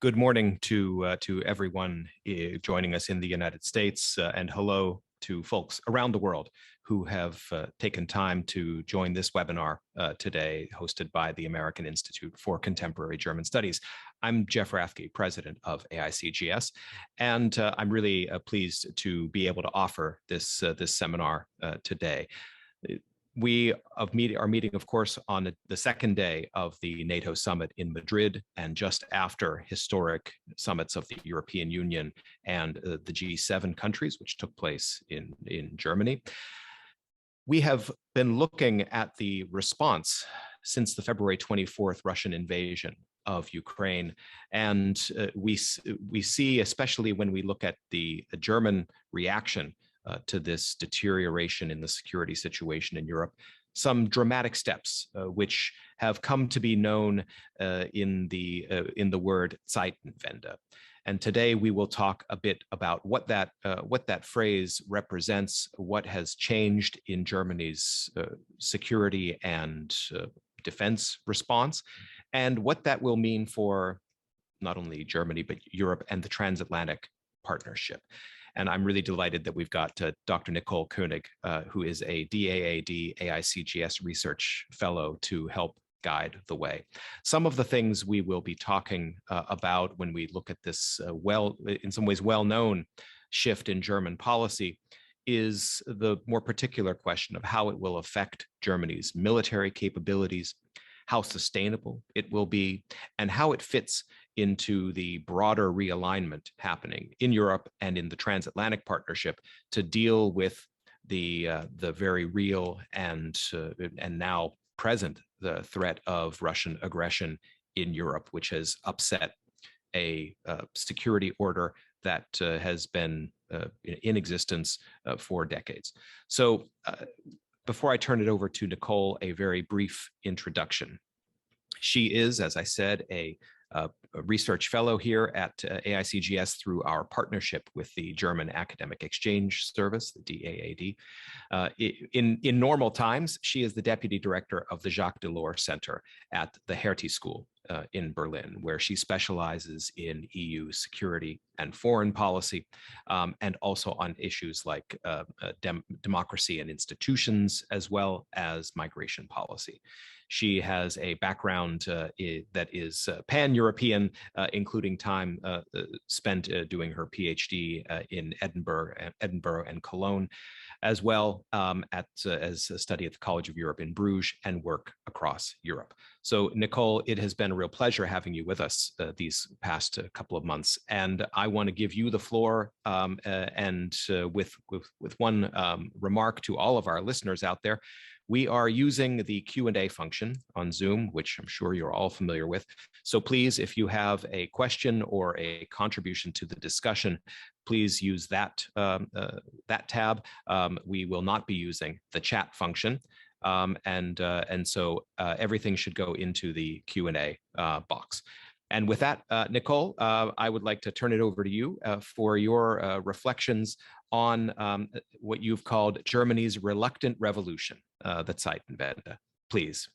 Good morning to everyone joining us in the United States, and hello to folks around the world who have taken time to join this webinar today, hosted by the American Institute for Contemporary German Studies. I'm Jeff Rathke, president of AICGS, and I'm really pleased to be able to offer this seminar today. We are meeting, of course, on the second day of the NATO summit in Madrid, and just after historic summits of the European Union and the G7 countries, which took place in Germany. We have been looking at the response since the February 24th Russian invasion of Ukraine, and we see, especially when we look at the German reaction to this deterioration in the security situation in Europe, some dramatic steps which have come to be known in the word Zeitenwende. And today we will talk a bit about what that phrase represents, what has changed in Germany's security and defense response, and what that will mean for not only Germany, but Europe and the transatlantic partnership. And I'm really delighted that we've got Dr. Nicole Koenig, who is a DAAD AICGS Research Fellow, to help guide the way. Some of the things we will be talking about when we look at this in some ways well-known shift in German policy is the more particular question of how it will affect Germany's military capabilities, how sustainable it will be, and how it fits into the broader realignment happening in Europe and in the transatlantic partnership to deal with the very real and now present the threat of Russian aggression in Europe, which has upset a security order that has been in existence for decades. So before I turn it over to Nicole, a very brief introduction. She is, as I said, a research fellow here at AICGS through our partnership with the German Academic Exchange Service, the DAAD. In normal times, she is the deputy director of the Jacques Delors Center at the Hertie School in Berlin, where she specializes in EU security and foreign policy, and also on issues like democracy and institutions, as well as migration policy. She has a background that is pan-European, including time spent doing her PhD in Edinburgh and Cologne, as well as a study at the College of Europe in Bruges and work across Europe. So Nicole, it has been a real pleasure having you with us these past couple of months. And I want to give you the floor and with one remark to all of our listeners out there. We are using the Q&A function on Zoom, which I'm sure you're all familiar with. So please, if you have a question or a contribution to the discussion, please use that tab. We will not be using the chat function. And so everything should go into the Q&A box. And with that, Nicole, I would like to turn it over to you for your reflections on what you've called Germany's reluctant revolution, the Zeitenwende. Please.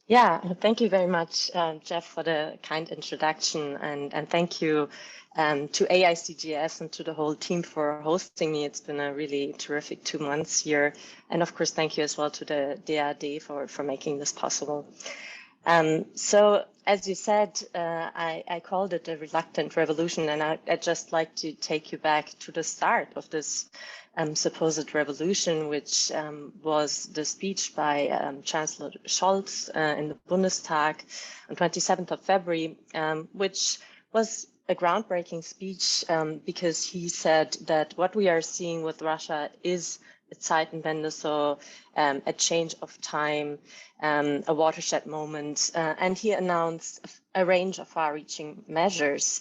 Yeah, thank you very much, Jeff, for the kind introduction, and thank you to AICGS and to the whole team for hosting me. It's been a really terrific 2 months here, and of course, thank you as well to the DAAD for making this possible. So, as you said, I called it a reluctant revolution, and I'd just like to take you back to the start of this supposed revolution, which was the speech by Chancellor Scholz in the Bundestag on 27th of February, which was a groundbreaking speech because he said that what we are seeing with Russia is a Zeitenwende, so a change of time, a watershed moment, and he announced a range of far-reaching measures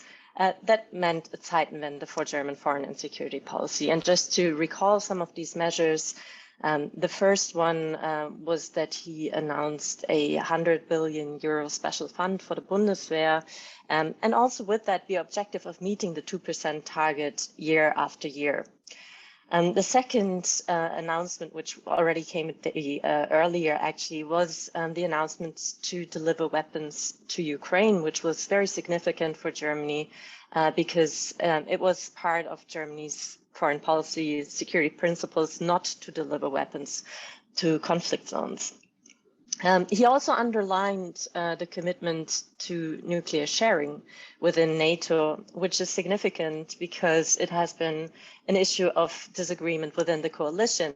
that meant a Zeitenwende for German foreign and security policy. And just to recall some of these measures, the first one was that he announced a 100 billion euro special fund for the Bundeswehr, and also with that the objective of meeting the 2% target year after year. The second announcement, which already came earlier actually, was the announcement to deliver weapons to Ukraine, which was very significant for Germany because it was part of Germany's foreign policy security principles not to deliver weapons to conflict zones. He also underlined the commitment to nuclear sharing within NATO, which is significant because it has been an issue of disagreement within the coalition,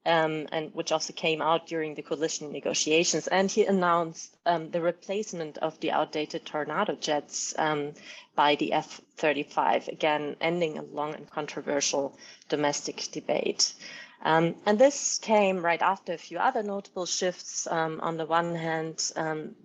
and which also came out during the coalition negotiations. And he announced the replacement of the outdated Tornado jets by the F-35, again, ending a long and controversial domestic debate. And this came right after a few other notable shifts. On the one hand,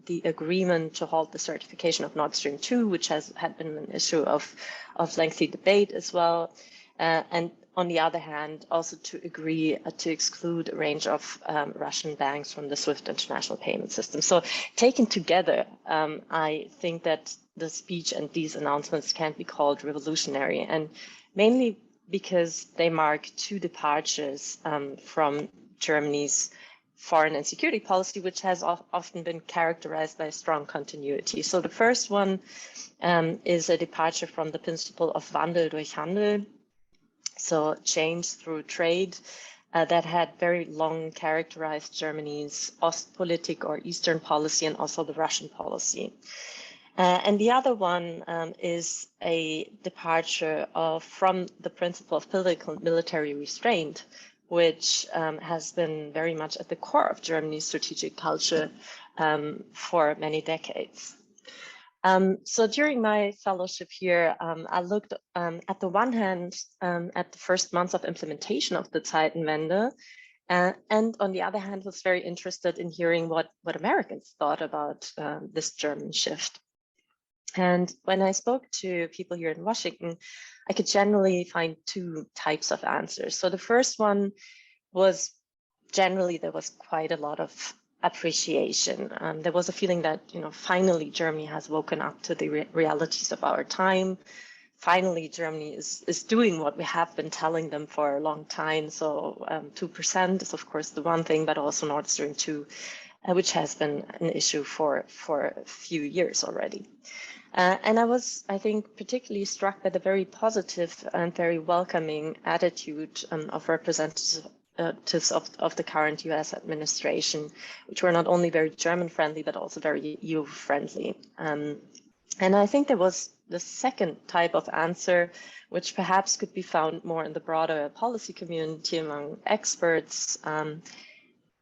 the agreement to halt the certification of Nord Stream 2, which had been an issue of lengthy debate as well. And on the other hand, also to agree to exclude a range of Russian banks from the SWIFT international payment system. So taken together, I think that the speech and these announcements can be called revolutionary, and mainly because they mark two departures from Germany's foreign and security policy, which has often been characterized by strong continuity. So the first one is a departure from the principle of Wandel durch Handel, so change through trade, that had very long characterized Germany's Ostpolitik or Eastern policy and also the Russian policy. And the other one is a departure from the principle of political and military restraint, which has been very much at the core of Germany's strategic culture for many decades. So during my fellowship here, I looked at the one hand at the first months of implementation of the Zeitenwende, and on the other hand was very interested in hearing what Americans thought about this German shift. And when I spoke to people here in Washington, I could generally find two types of answers. So the first one was generally there was quite a lot of appreciation. There was a feeling that, finally Germany has woken up to the realities of our time. Finally, Germany is doing what we have been telling them for a long time. So 2% is of course the one thing, but also Nord Stream 2, which has been an issue for a few years already. And I was, I think, particularly struck by the very positive and very welcoming attitude of representatives of the current US administration, which were not only very German friendly, but also very EU friendly. And I think there was the second type of answer, which perhaps could be found more in the broader policy community among experts,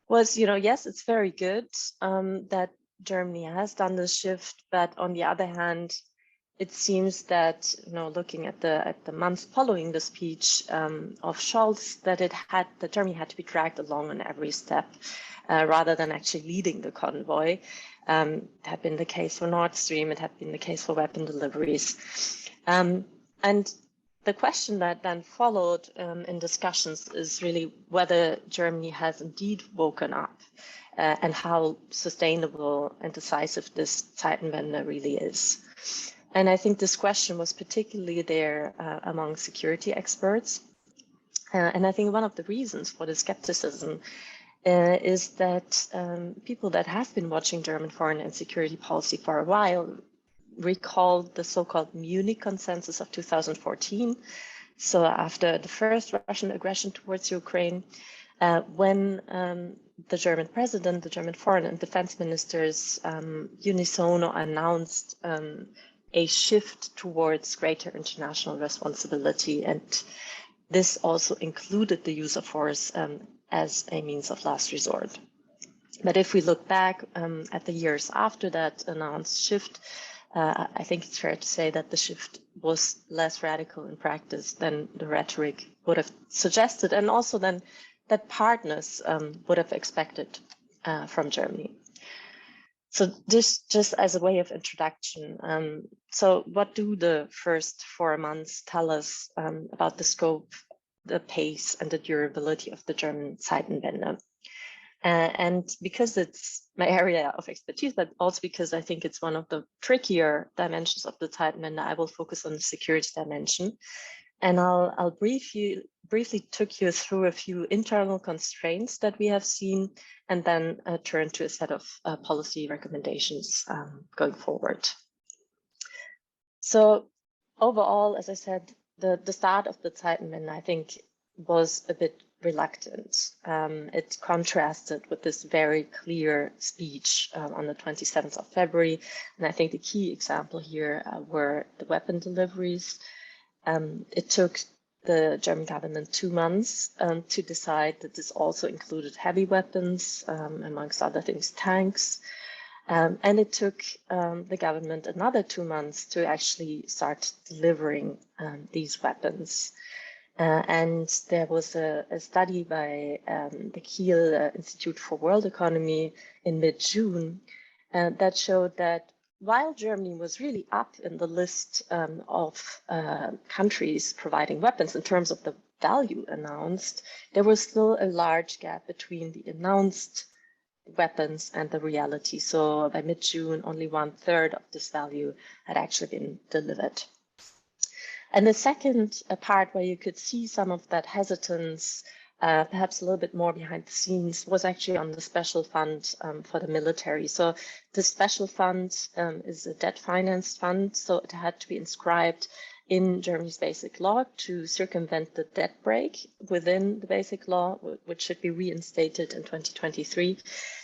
was, yes, it's very good that Germany has done this shift, but on the other hand, it seems that, looking at the months following the speech of Scholz, that Germany had to be dragged along on every step rather than actually leading the convoy. It had been the case for Nord Stream, it had been the case for weapon deliveries. And the question that then followed in discussions is really whether Germany has indeed woken up and how sustainable and decisive this Zeitenwende really is. And I think this question was particularly there among security experts. And I think one of the reasons for the skepticism is that people that have been watching German foreign and security policy for a while recall the so-called Munich Consensus of 2014. So after the first Russian aggression towards Ukraine, when the German president, the German foreign and defense ministers unisono announced a shift towards greater international responsibility. And this also included the use of force as a means of last resort. But if we look back at the years after that announced shift, I think it's fair to say that the shift was less radical in practice than the rhetoric would have suggested, and also than that partners would have expected from Germany. So this just as a way of introduction. So what do the first 4 months tell us about the scope, the pace, and the durability of the German Zeitenwende? And because it's my area of expertise, but also because I think it's one of the trickier dimensions of the Zeitenwende, I will focus on the security dimension. And I'll briefly took you through a few internal constraints that we have seen, and then turn to a set of policy recommendations going forward. So overall, as I said, the start of the Zeitenwende, I think, was a bit reluctant. It contrasted with this very clear speech on the 27th of February. And I think the key example here were the weapon deliveries. It took the German government 2 months to decide that this also included heavy weapons, amongst other things, tanks. And it took the government another 2 months to actually start delivering these weapons. And there was a study by the Kiel Institute for World Economy in mid-June that showed that while Germany was really up in the list of countries providing weapons in terms of the value announced, there was still a large gap between the announced weapons and the reality. So by mid-June, only 1/3 of this value had actually been delivered. And the second part where you could see some of that hesitance, perhaps a little bit more behind the scenes, was actually on the special fund for the military. So the special fund is a debt-financed fund, so it had to be inscribed in Germany's basic law to circumvent the debt break within the basic law, which should be reinstated in 2023.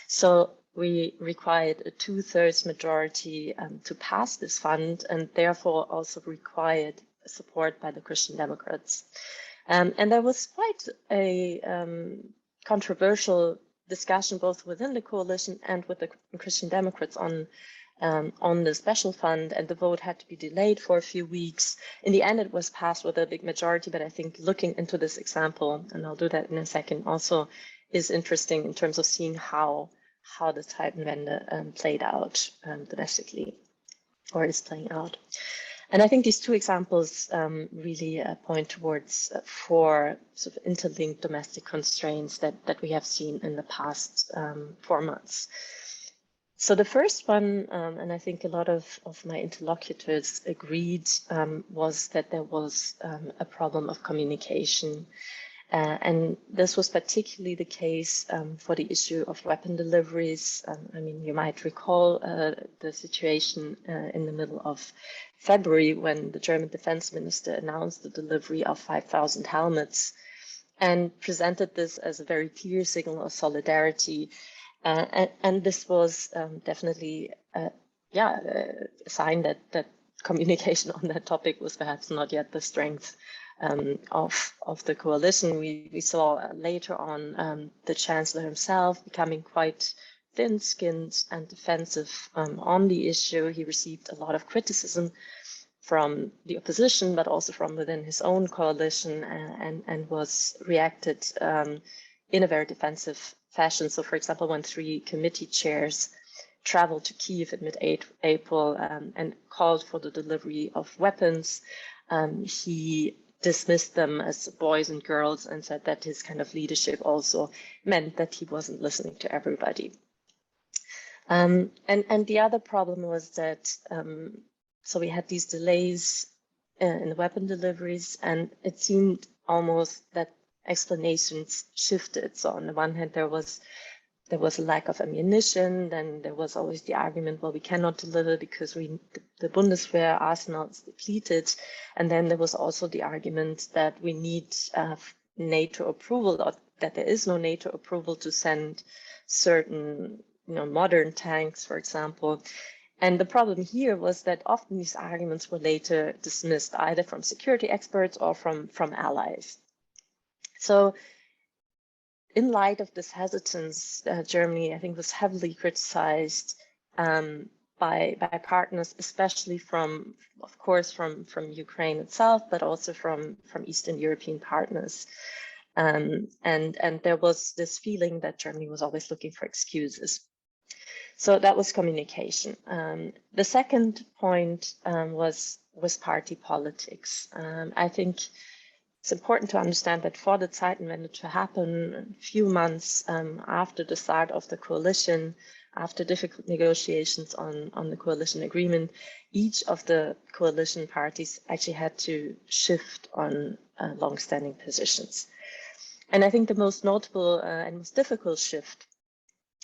So we required a 2/3 majority to pass this fund, and therefore also required support by the Christian Democrats. And there was quite a controversial discussion both within the coalition and with the Christian Democrats on the special fund, and the vote had to be delayed for a few weeks. In the end, it was passed with a big majority, but I think looking into this example, and I'll do that in a second, also is interesting in terms of seeing how the Zeitenwende played out domestically, or is playing out. And I think these two examples really point towards 4 sort of interlinked domestic constraints that we have seen in the past 4 months. So the first one, and I think a lot of my interlocutors agreed, was that there was a problem of communication. And this was particularly the case for the issue of weapon deliveries. I mean, you might recall the situation in the middle of February when the German defense minister announced the delivery of 5,000 helmets and presented this as a very clear signal of solidarity. And this was definitely, a sign that communication on that topic was perhaps not yet the strength of the coalition. We saw later on the chancellor himself becoming quite thin-skinned and defensive on the issue. He received a lot of criticism from the opposition, but also from within his own coalition, and was reacted in a very defensive fashion. So, for example, when 3 committee chairs traveled to Kiev in mid-April and called for the delivery of weapons, he dismissed them as boys and girls and said that his kind of leadership also meant that he wasn't listening to everybody. And the other problem was that, so we had these delays in the weapon deliveries, and it seemed almost that explanations shifted. So on the one hand, there was a lack of ammunition. Then there was always the argument, well, we cannot deliver because the Bundeswehr arsenal is depleted. And then there was also the argument that we need NATO approval, or that there is no NATO approval to send certain, modern tanks, for example. And the problem here was that often these arguments were later dismissed either from security experts or from allies. So in light of this hesitance, Germany, I think, was heavily criticized by partners, especially from Ukraine itself, but also from Eastern European partners. And there was this feeling that Germany was always looking for excuses. So that was communication. The second point was party politics. I think it's important to understand that for the Zeitenwende to happen a few months after the start of the coalition, after difficult negotiations on the coalition agreement, each of the coalition parties actually had to shift on long-standing positions. And I think the most notable and most difficult shift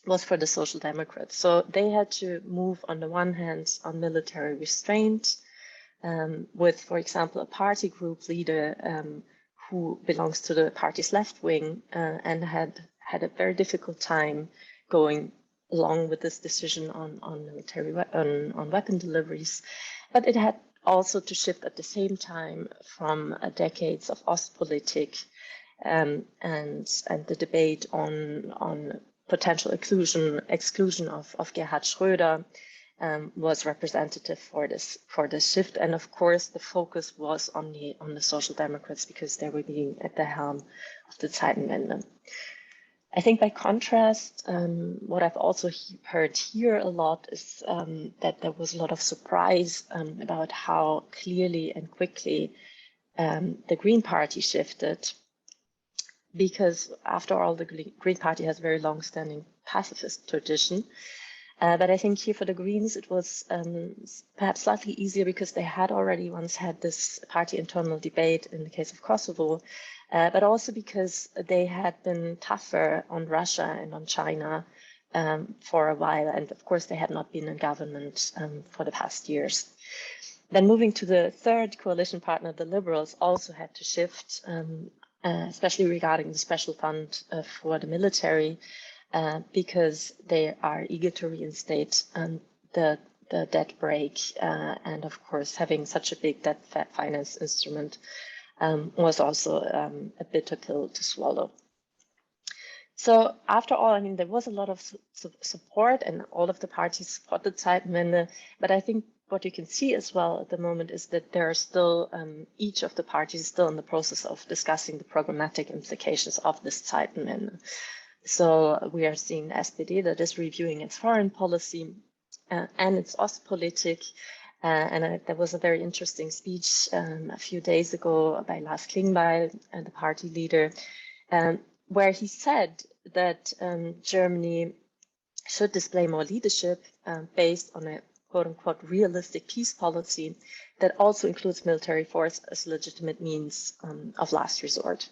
was for the Social Democrats. So they had to move, on the one hand, on military restraint, with, for example, a party group leader who belongs to the party's left wing and had a very difficult time going along with this decision on military on weapon deliveries. But it had also to shift at the same time from decades of Ostpolitik and the debate on potential exclusion of Gerhard Schröder was representative for this shift. And of course, the focus was on the Social Democrats because they were being at the helm of the Zeitenwende. I think by contrast, what I've also heard here a lot is that there was a lot of surprise about how clearly and quickly the Green Party shifted, because after all, the Green Party has a very long-standing pacifist tradition. But I think here for the Greens, it was perhaps slightly easier because they had already once had this party internal debate in the case of Kosovo, but also because they had been tougher on Russia and on China for a while. And of course, they had not been in government for the past years. Then moving to the third coalition partner, the Liberals also had to shift, especially regarding the special fund for the military, because they are eager to reinstate the debt brake. And of course, having such a big debt finance instrument was also a bitter pill to swallow. So after all, I mean, there was a lot of support and all of the parties supported Zeitenwende, but I think what you can see as well at the moment is that there are still, each of the parties is still in the process of discussing the programmatic implications of this Zeitenwende. So we are seeing the SPD that is reviewing its foreign policy and its Ostpolitik. There was a very interesting speech a few days ago by Lars Klingbeil, the party leader, where he said that Germany should display more leadership based on a quote-unquote realistic peace policy that also includes military force as legitimate means of last resort.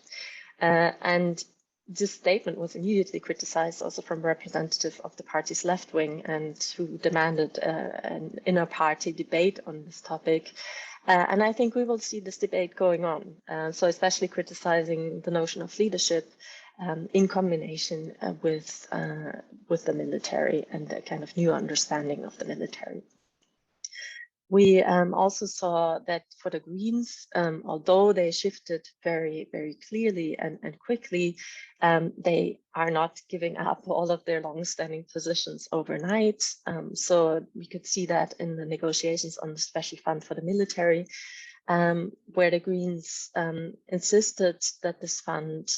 And this statement was immediately criticized also from representative of the party's left wing, and who demanded an inner party debate on this topic. And I think we will see this debate going on. So especially criticizing the notion of leadership in combination with the military and the kind of new understanding of the military. We also saw that for the Greens, although they shifted very, very clearly and quickly, they are not giving up all of their long-standing positions overnight. So we could see that in the negotiations on the special fund for the military, where the Greens insisted that this fund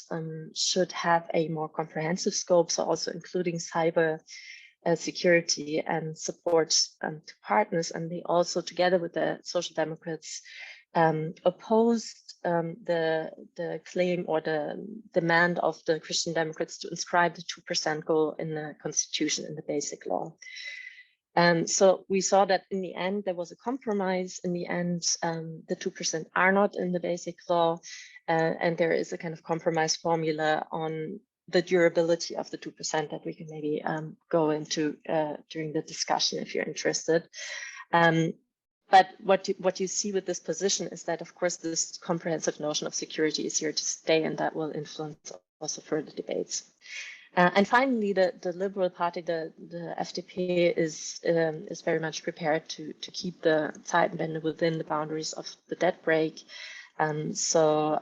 should have a more comprehensive scope, so also including cyber security and support to partners. And they also, together with the Social Democrats, opposed the claim or the demand of the Christian Democrats to inscribe the 2% goal in the Constitution, in the Basic Law. So we saw that in the end, there was a compromise. In the end, the 2% are not in the Basic Law, and there is a kind of compromise formula on the durability of the 2% that we can maybe go into during the discussion if you're interested. But what you see with this position is that, of course, this comprehensive notion of security is here to stay, and that will influence also further debates. And finally, the Liberal Party, the FDP, is very much prepared to keep the Zeitenwende within the boundaries of the debt brake. So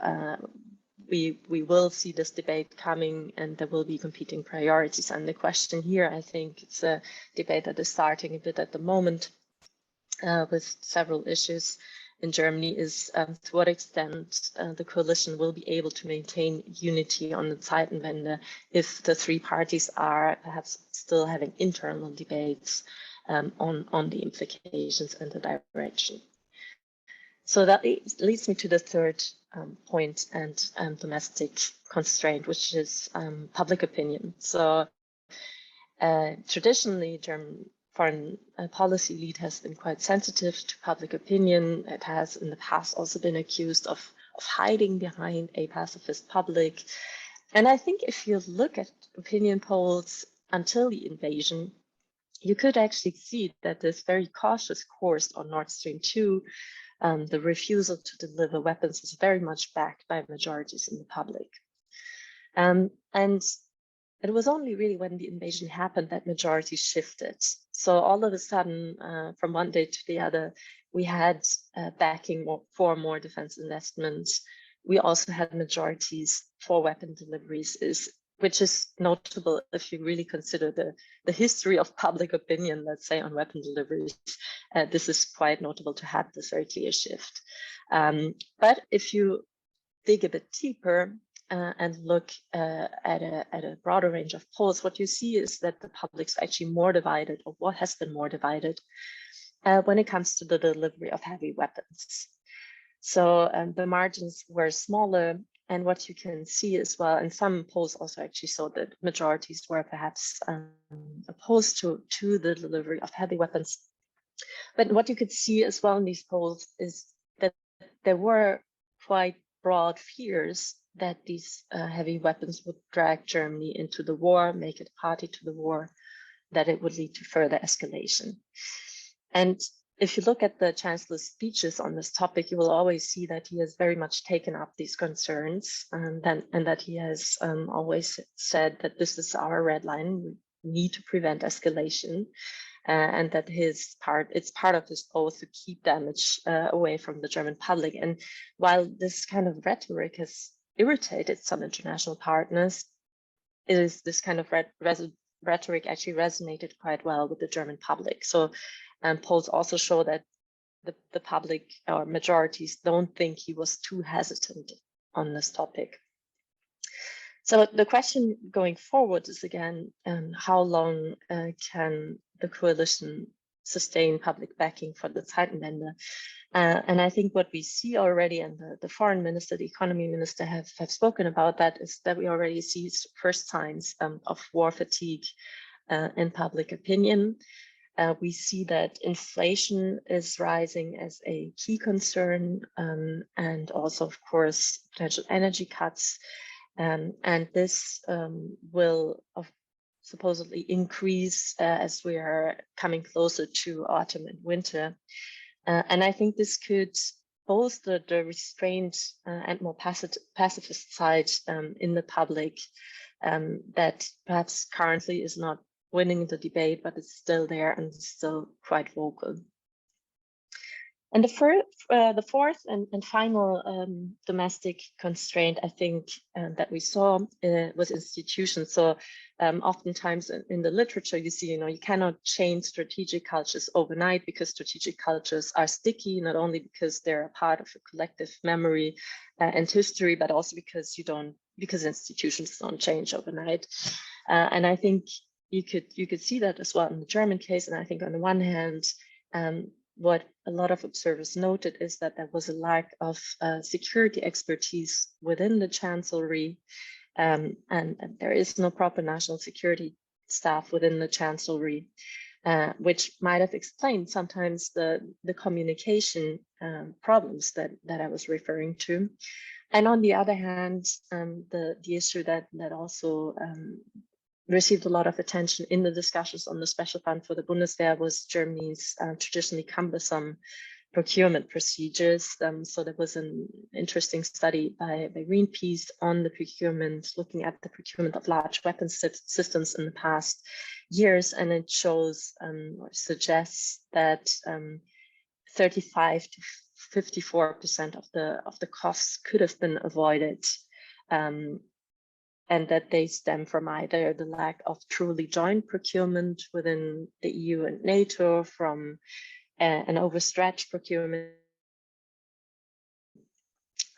we will see this debate coming, and there will be competing priorities. And the question here, I think, it's a debate that is starting a bit at the moment with several issues in Germany, is to what extent the coalition will be able to maintain unity on the Zeitenwende if the three parties are perhaps still having internal debates on the implications and the direction. So that leads me to the third point, and domestic constraint, which is public opinion. So Traditionally, German foreign policy lead has been quite sensitive to public opinion. It has in the past also been accused of hiding behind a pacifist public. And I think if you look at opinion polls until the invasion, you could actually see that this very cautious course on Nord Stream 2, the refusal to deliver weapons, was very much backed by majorities in the public. And it was only really when the invasion happened that majorities shifted. So all of a sudden, from one day to the other, we had backing for more defense investments. We also had majorities for weapon deliveries, which is notable if you really consider the history of public opinion, let's say, on weapon deliveries. This is quite notable to have this very clear shift. But if you dig a bit deeper and look at a broader range of polls, what you see is that the public's actually more divided, or what has been more divided, when it comes to the delivery of heavy weapons. So the margins were smaller, and what you can see as well, and some polls also actually saw that majorities were perhaps opposed to the delivery of heavy weapons. But what you could see as well in these polls is that there were quite broad fears that these heavy weapons would drag Germany into the war, make it a party to the war, that it would lead to further escalation. And if you look at the Chancellor's speeches on this topic, you will always see that he has very much taken up these concerns, and that he has always said that this is our red line. We need to prevent escalation, and that it's part of his oath to keep damage away from the German public. And while this kind of rhetoric has irritated some international partners, this kind of rhetoric actually resonated quite well with the German public. So polls also show that the public or majorities don't think he was too hesitant on this topic. So the question going forward is again, how long can the coalition sustain public backing for the Zeitenwende? And I think what we see already, and the foreign minister, the economy minister have spoken about that, is that we already see first signs of war fatigue in public opinion. We see that inflation is rising as a key concern, and also, of course, potential energy cuts. And this will supposedly increase as we are coming closer to autumn and winter. And I think this could both the restrained and more pacifist side in the public that perhaps currently is not winning the debate, but it's still there and still quite vocal. And the fourth and final domestic constraint, I think, that we saw was institutions. So oftentimes in the literature, you see, you cannot change strategic cultures overnight, because strategic cultures are sticky, not only because they're a part of a collective memory and history, but also because institutions don't change overnight. And I think you could see that as well in the German case. And I think on the one hand, what a lot of observers noted is that there was a lack of security expertise within the chancellery, and there is no proper national security staff within the chancellery, which might have explained sometimes the communication problems that I was referring to. And on the other hand, the issue that also received a lot of attention in the discussions on the special fund for the Bundeswehr was Germany's traditionally cumbersome procurement procedures. So there was an interesting study by Greenpeace on the procurement, looking at the procurement of large weapon systems in the past years, and it shows or suggests that 35 to 54% of the costs could have been avoided. And that they stem from either the lack of truly joint procurement within the EU and NATO, from an overstretched procurement,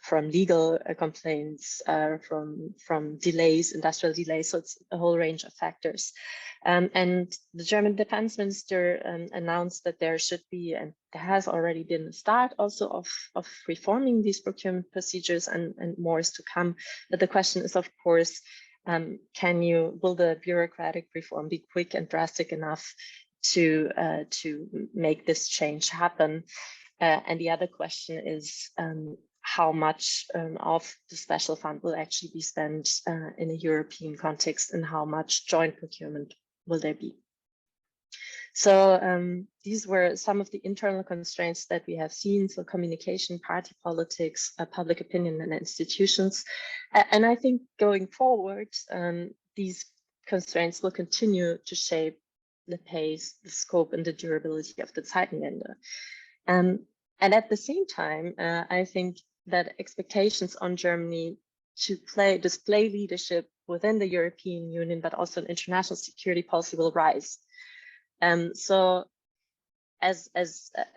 from legal complaints, from delays, industrial delays. So it's a whole range of factors. And the German defense minister announced that there should be, and there has already been a start also of reforming these procurement procedures, and more is to come. But the question is, of course, will the bureaucratic reform be quick and drastic enough to make this change happen? And the other question is how much of the special fund will actually be spent in a European context, and how much joint procurement will there be? So these were some of the internal constraints that we have seen. So communication, party politics, public opinion, and institutions. And I think going forward, these constraints will continue to shape the pace, the scope, and the durability of the Zeitenwende. And at the same time, I think that expectations on Germany to display leadership within the European Union, but also in international security policy, will rise. So as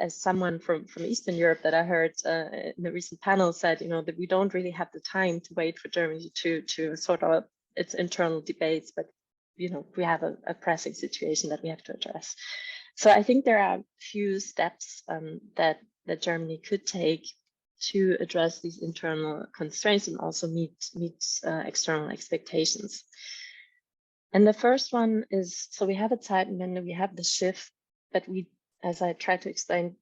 someone from Eastern Europe that I heard in the recent panel said, that we don't really have the time to wait for Germany to sort out its internal debates, but we have a pressing situation that we have to address. So I think there are a few steps that Germany could take to address these internal constraints and also meet external expectations. And the first one is, so we have a Zeitenwende, we have the shift, but we, as I tried to explain,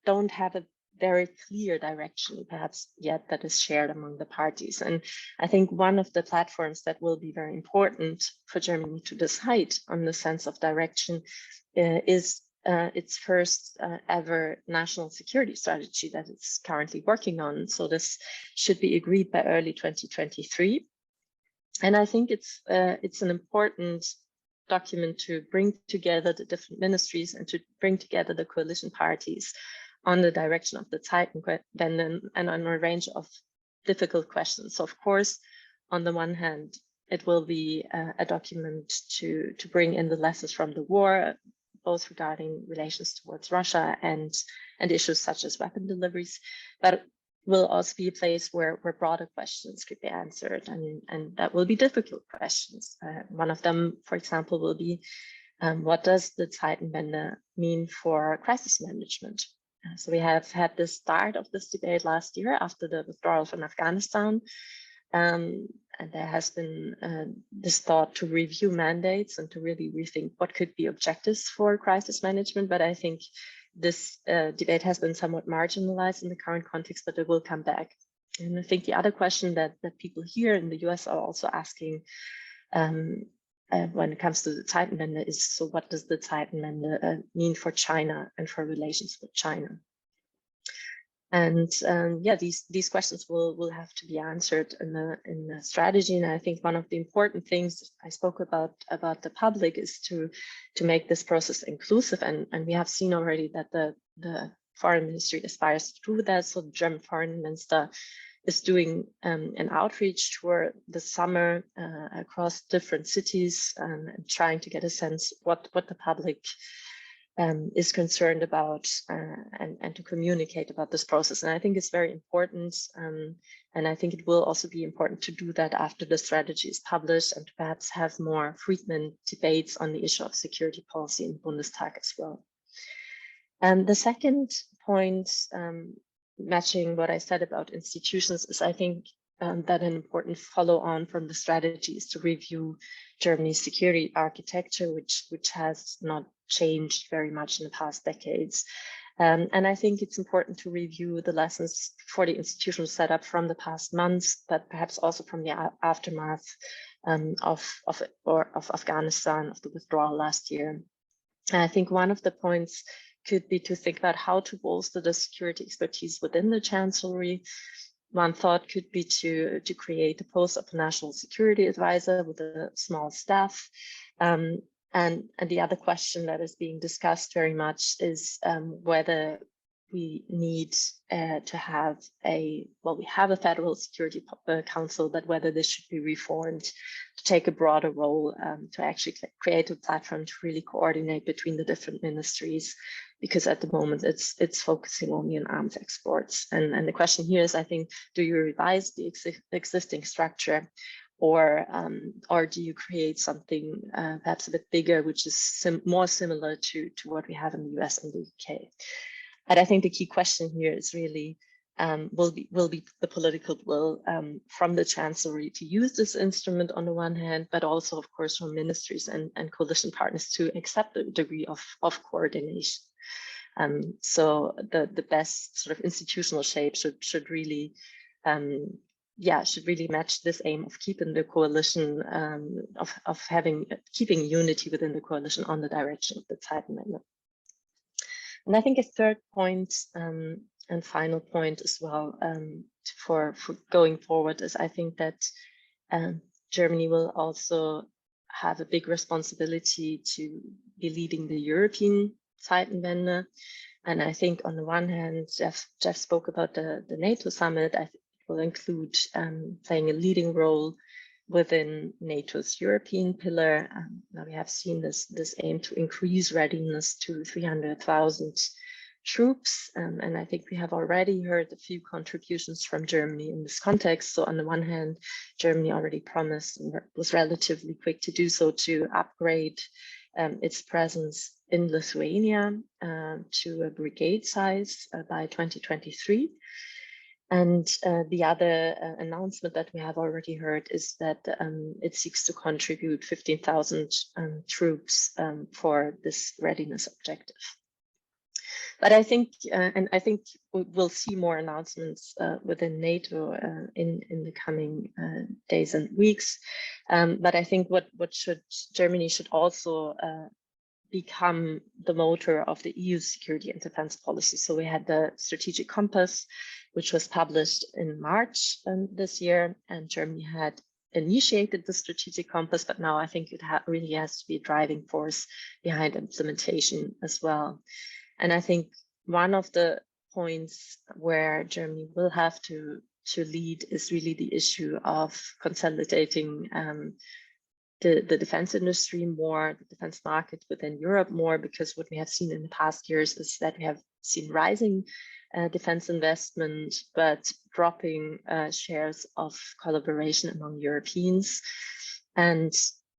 don't have a very clear direction perhaps yet that is shared among the parties. And I think one of the platforms that will be very important for Germany to decide on the sense of direction is its first ever national security strategy that it's currently working on. So this should be agreed by early 2023. And I think it's an important document to bring together the different ministries and to bring together the coalition parties on the direction of the Zeitenwende and on a range of difficult questions. So of course, on the one hand, it will be a document to bring in the lessons from the war, both regarding relations towards Russia and issues such as weapon deliveries, but will also be a place where broader questions could be answered, and that will be difficult questions. One of them, for example, will be what does the Zeitenwende mean for crisis management? So we have had the start of this debate last year after the withdrawal from Afghanistan, and there has been this thought to review mandates and to really rethink what could be objectives for crisis management. But I think this debate has been somewhat marginalized in the current context, but it will come back. And I think the other question that people here in the US are also asking when it comes to the Zeitenwende is, so what does the Zeitenwende mean for China and for relations with China? And yeah, these questions will have to be answered in the strategy. And I think one of the important things I spoke about the public is to make this process inclusive. And we have seen already that the foreign ministry aspires to do that. So the German foreign minister is doing an outreach tour this summer across different cities and trying to get a sense what the public is concerned about and to communicate about this process. And I think it's very important. And I think it will also be important to do that after the strategy is published and to perhaps have more frequent debates on the issue of security policy in the Bundestag as well. And the second point, matching what I said about institutions, is I think that an important follow on from the strategy is to review Germany's security architecture, which has not changed very much in the past decades. And I think it's important to review the lessons for the institutional setup from the past months, but perhaps also from the aftermath of Afghanistan, of the withdrawal last year. And I think one of the points could be to think about how to bolster the security expertise within the Chancellery. One thought could be to create the post of a national security advisor with a small staff. And the other question that is being discussed very much is whether we need to have we have a Federal Security Council, but whether this should be reformed to take a broader role, to actually create a platform to really coordinate between the different ministries, because at the moment it's focusing only on arms exports. And the question here is, I think, do you revise the existing structure, or do you create something perhaps a bit bigger, which is more similar to what we have in the US and the UK? And I think the key question here is really will be the political will from the Chancellery to use this instrument on the one hand, but also, of course, from ministries and coalition partners to accept a degree of coordination. So the best sort of institutional shape should really match this aim of keeping the coalition, keeping unity within the coalition on the direction of the Zeitenwende. And I think a third point and final point as well for going forward is I think that Germany will also have a big responsibility to be leading the European Zeitenwende. And I think on the one hand, Jeff spoke about the NATO summit. I think it will include playing a leading role within NATO's European pillar. Now we have seen this aim to increase readiness to 300,000 troops. And I think we have already heard a few contributions from Germany in this context. So on the one hand, Germany already promised and was relatively quick to do so to upgrade its presence in Lithuania to a brigade size by 2023. And the other announcement that we have already heard is that it seeks to contribute 15,000 troops for this readiness objective. But I think, and I think we'll see more announcements within NATO in the coming days and weeks. But I think Germany should also become the motor of the EU security and defense policy. So we had the strategic compass, which was published in March this year, and Germany had initiated the strategic compass, but now I think it really has to be a driving force behind implementation as well. And I think one of the points where Germany will have to lead is really the issue of consolidating the defense industry more, the defense market within Europe more, because what we have seen in the past years is that we have seen rising defense investment, but dropping shares of collaboration among Europeans. And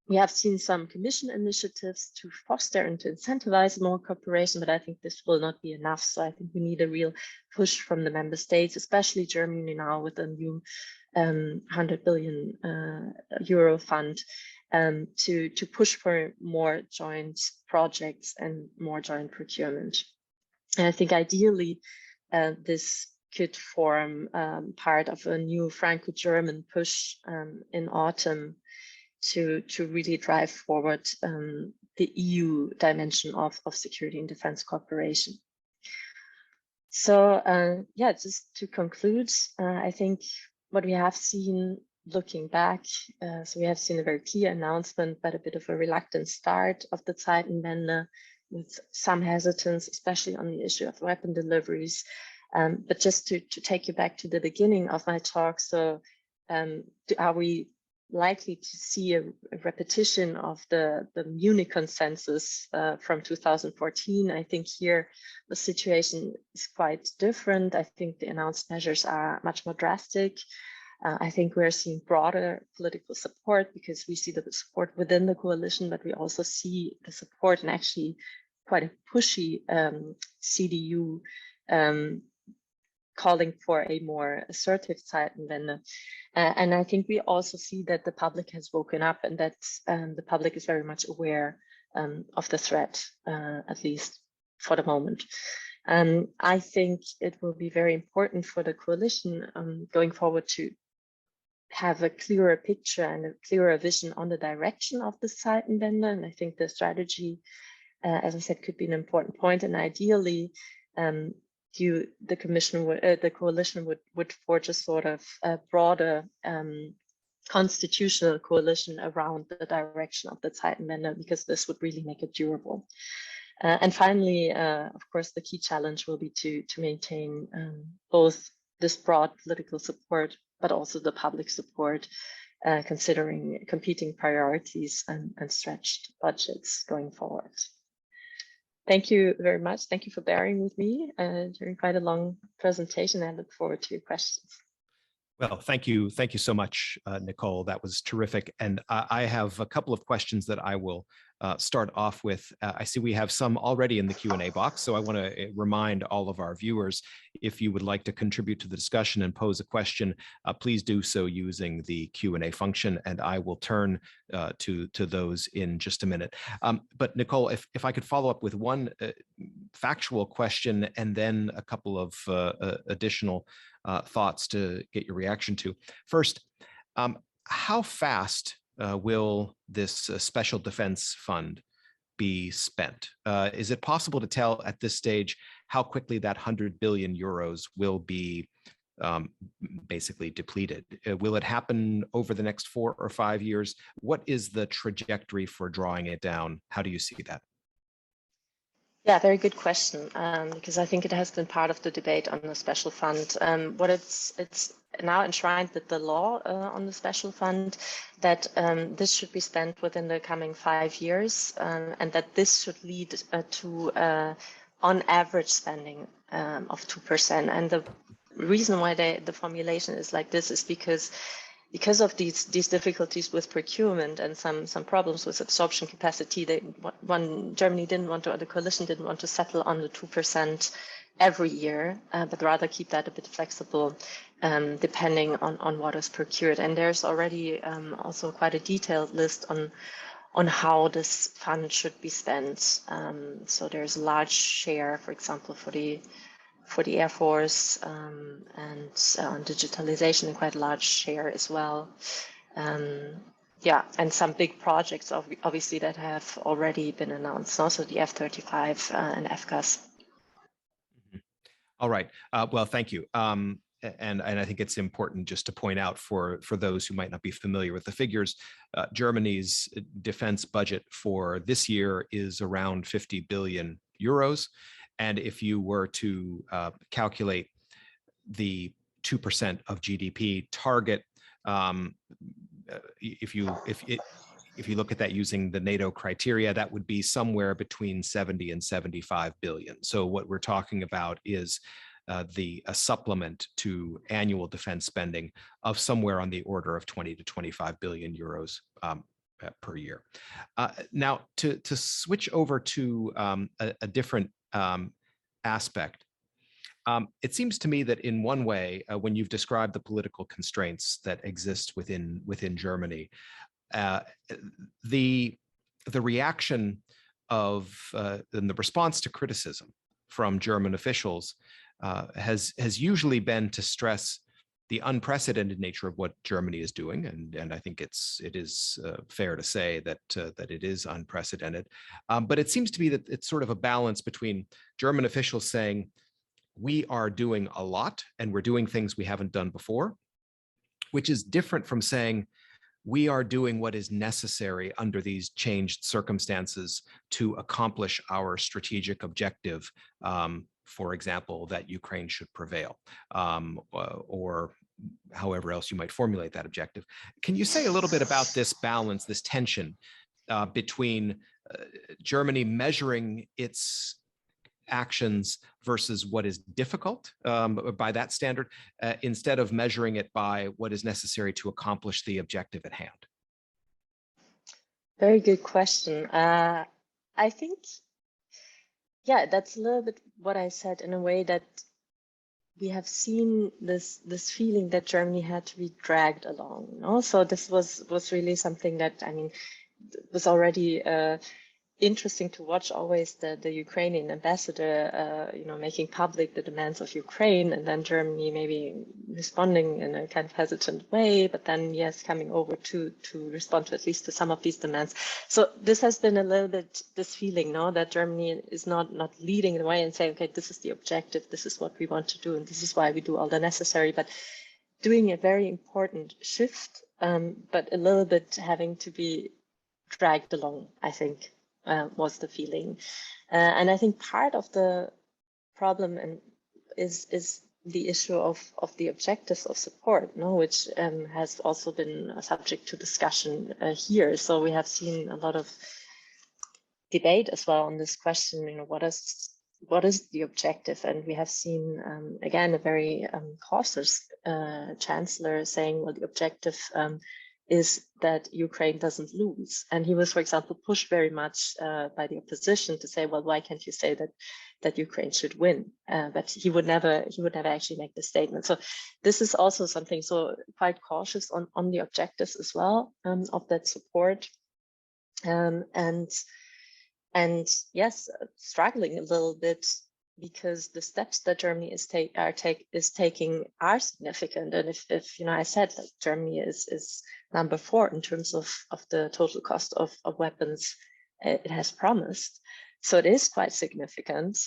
we have seen some Commission initiatives to foster and to incentivize more cooperation, but I think this will not be enough. So I think we need a real push from the member states, especially Germany now with a new 100 billion euro fund to push for more joint projects and more joint procurement. And I think ideally this could form part of a new Franco-German push in autumn to really drive forward the EU dimension of security and defense cooperation. So yeah, just to conclude, I think what we have seen looking back, so we have seen a very clear announcement, but a bit of a reluctant start of the Zeitenwende with some hesitance, especially on the issue of weapon deliveries. But just to take you back to the beginning of my talk, so are we likely to see a repetition of the Munich Consensus from 2014? I think here the situation is quite different. I think the announced measures are much more drastic. I think we're seeing broader political support because we see the support within the coalition, but we also see the support and actually quite a pushy CDU calling for a more assertive Zeitenwende. And I think we also see that the public has woken up and that the public is very much aware of the threat, at least for the moment. I think it will be very important for the coalition going forward to have a clearer picture and a clearer vision on the direction of the Zeitenwende. And I think the strategy, as I said, could be an important point. And ideally, the coalition would forge a sort of a broader constitutional coalition around the direction of the Zeitenwende, because this would really make it durable. And finally, of course, the key challenge will be to maintain both this broad political support, but also the public support, considering competing priorities and stretched budgets going forward. Thank you very much. Thank you for bearing with me during quite a long presentation. I look forward to your questions. Well, thank you. Thank you so much, Nicole. That was terrific. And I have a couple of questions that I will start off with, I see we have some already in the Q&A box, so I want to remind all of our viewers, if you would like to contribute to the discussion and pose a question, please do so using the Q&A function, and I will turn to those in just a minute. But Nicole, if I could follow up with one factual question and then a couple of additional thoughts to get your reaction to. First, how fast will this special defense fund be spent? Is it possible to tell at this stage how quickly that 100 billion euros will be basically depleted? Will it happen over the next 4 or 5 years? What is the trajectory for drawing it down? How do you see that? Yeah, very good question, because I think it has been part of the debate on the special fund. What it's now enshrined with the law on the special fund that this should be spent within the coming 5 years, and that this should lead to on average spending of 2%. And the reason why the formulation is like this is because of these difficulties with procurement and some problems with absorption capacity, Germany didn't want to, or the coalition didn't want to settle on the 2% every year, but rather keep that a bit flexible depending on what is procured. And there's already also quite a detailed list on how this fund should be spent. So there's a large share, for example, for the Air Force and on digitalization, a quite large share as well. Yeah, and some big projects obviously that have already been announced, also the F-35 and FCAS. All right. Well, thank you. And I think it's important just to point out for those who might not be familiar with the figures, Germany's defense budget for this year is around 50 billion euros. And if you were to calculate the 2% of GDP target, if you look at that using the NATO criteria, that would be somewhere between 70 and 75 billion. So what we're talking about is a supplement to annual defense spending of somewhere on the order of 20 to 25 billion euros per year. Now, to switch over to a different aspect, it seems to me that in one way, when you've described the political constraints that exist within Germany, the reaction of and the response to criticism from German officials has usually been to stress the unprecedented nature of what Germany is doing, and I think it is fair to say that it is unprecedented. But it seems to be that it's sort of a balance between German officials saying we are doing a lot and we're doing things we haven't done before, which is different from saying we are doing what is necessary under these changed circumstances to accomplish our strategic objective. For example, that Ukraine should prevail, or however else you might formulate that objective. Can you say a little bit about this balance, this tension between Germany measuring its actions versus what is difficult by that standard, instead of measuring it by what is necessary to accomplish the objective at hand? Very good question. I think, yeah, that's a little bit what I said, in a way that we have seen this feeling that Germany had to be dragged along. So this was really something that, I mean, was already interesting to watch always the Ukrainian ambassador, making public the demands of Ukraine, and then Germany maybe responding in a kind of hesitant way, but then yes, coming over to respond to at least to some of these demands. So this has been a little bit this feeling, that Germany is not leading the way and saying, okay, this is the objective, this is what we want to do, and this is why we do all the necessary, but doing a very important shift, but a little bit having to be dragged along, I think. Was the feeling, and I think part of the problem is the issue of the objectives of support, which has also been subject to discussion here. So we have seen a lot of debate as well on this question. What is the objective? And we have seen again a very cautious chancellor saying, well, the objective is that Ukraine doesn't lose. And he was, for example, pushed very much by the opposition to say, well, why can't you say that Ukraine should win? But he would never actually make the statement. So this is also something, so quite cautious on the objectives as well of that support. And yes, struggling a little bit, because the steps that Germany is taking are significant. And if you know, I said that Germany is number 4 in terms of the total cost of weapons it has promised. So it is quite significant,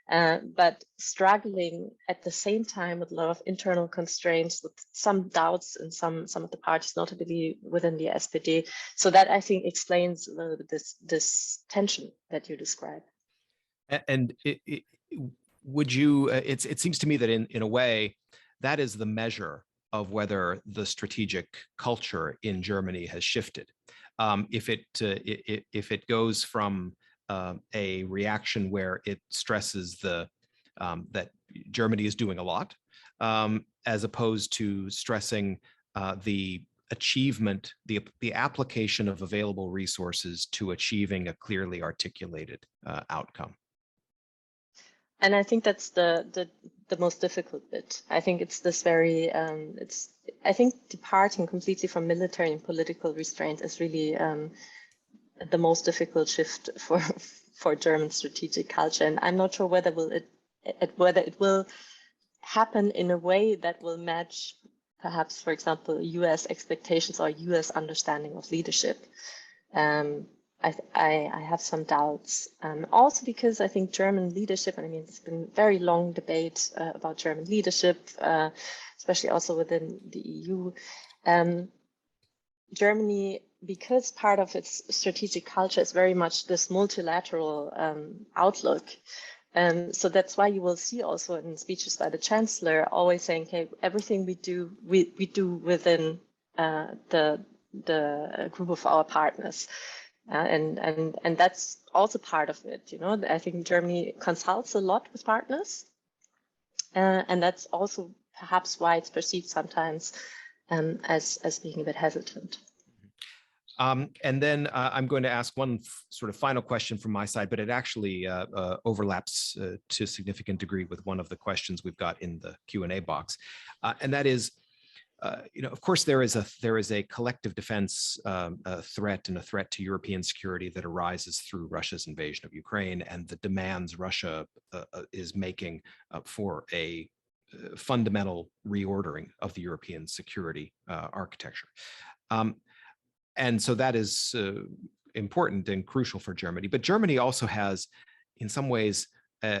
but struggling at the same time with a lot of internal constraints, with some doubts in some of the parties, notably within the SPD. So that, I think, explains a little bit this tension that you describe. And would you, it seems to me that in a way, that is the measure of whether the strategic culture in Germany has shifted. If it goes from a reaction where it stresses that Germany is doing a lot, as opposed to stressing the achievement, the application of available resources to achieving a clearly articulated outcome. And I think that's the most difficult bit. I think it's this very, I think departing completely from military and political restraint is really the most difficult shift for German strategic culture. And I'm not sure whether it will happen in a way that will match, perhaps, for example, US expectations or US understanding of leadership. I have some doubts, also because I think German leadership, and I mean, it's been very long debate about German leadership, especially also within the EU. Germany, because part of its strategic culture is very much this multilateral outlook. So that's why you will see also in speeches by the Chancellor always saying, "Hey, everything we do, we do within the group of our partners." And that's also part of it, you know. I think Germany consults a lot with partners, and that's also perhaps why it's perceived sometimes as being a bit hesitant. And then I'm going to ask one sort of final question from my side, but it actually overlaps to a significant degree with one of the questions we've got in the Q&A box, and that is, you know, of course, there is a collective defense threat and a threat to European security that arises through Russia's invasion of Ukraine and the demands Russia is making for a fundamental reordering of the European security architecture. And so that is important and crucial for Germany. But Germany also has, in some ways,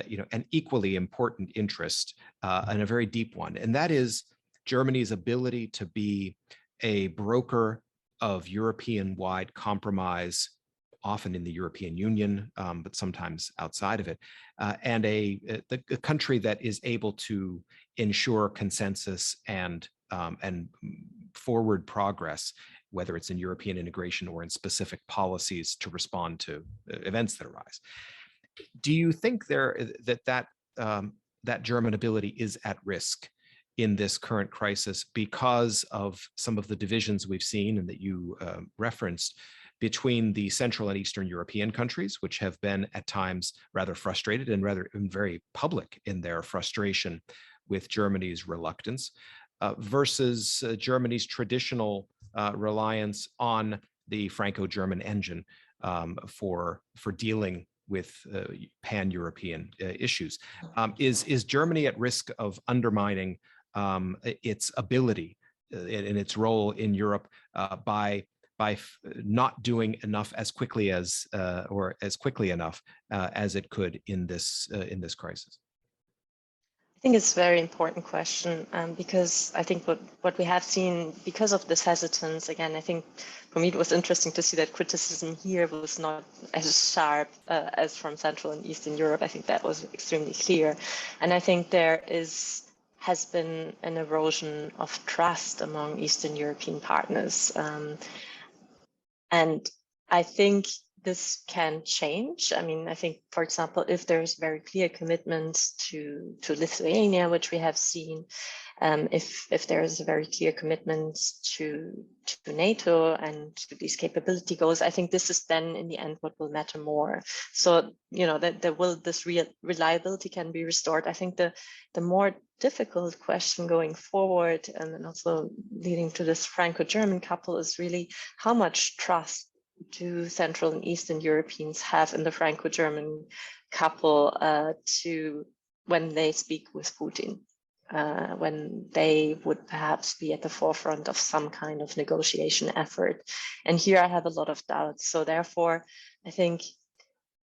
you know, an equally important interest and a very deep one, and that is Germany's ability to be a broker of European-wide compromise, often in the European Union, but sometimes outside of it, and a country that is able to ensure consensus and forward progress, whether it's in European integration or in specific policies to respond to events that arise. Do you think that German ability is at risk in this current crisis because of some of the divisions we've seen and that you referenced between the Central and Eastern European countries, which have been at times rather frustrated and very public in their frustration with Germany's reluctance, versus Germany's traditional reliance on the Franco-German engine for dealing with pan-European issues? Is Germany at risk of undermining its ability and its role in Europe by not doing enough as quickly as as it could in this crisis? I think it's a very important question, because I think what we have seen because of this hesitance, again, I think for me it was interesting to see that criticism here was not as sharp as from Central and Eastern Europe. I think that was extremely clear. And I think there has been an erosion of trust among Eastern European partners. And I think this can change. I mean, I think, for example, if there's very clear commitments to Lithuania, which we have seen, if there is a very clear commitment to NATO and to these capability goals, I think this is then in the end what will matter more. So, you know, that this reliability can be restored. I think the more difficult question going forward, and then also leading to this Franco-German couple, is really how much trust do Central and Eastern Europeans have in the Franco-German couple to when they speak with Putin, when they would perhaps be at the forefront of some kind of negotiation effort. And here I have a lot of doubts. So therefore, I think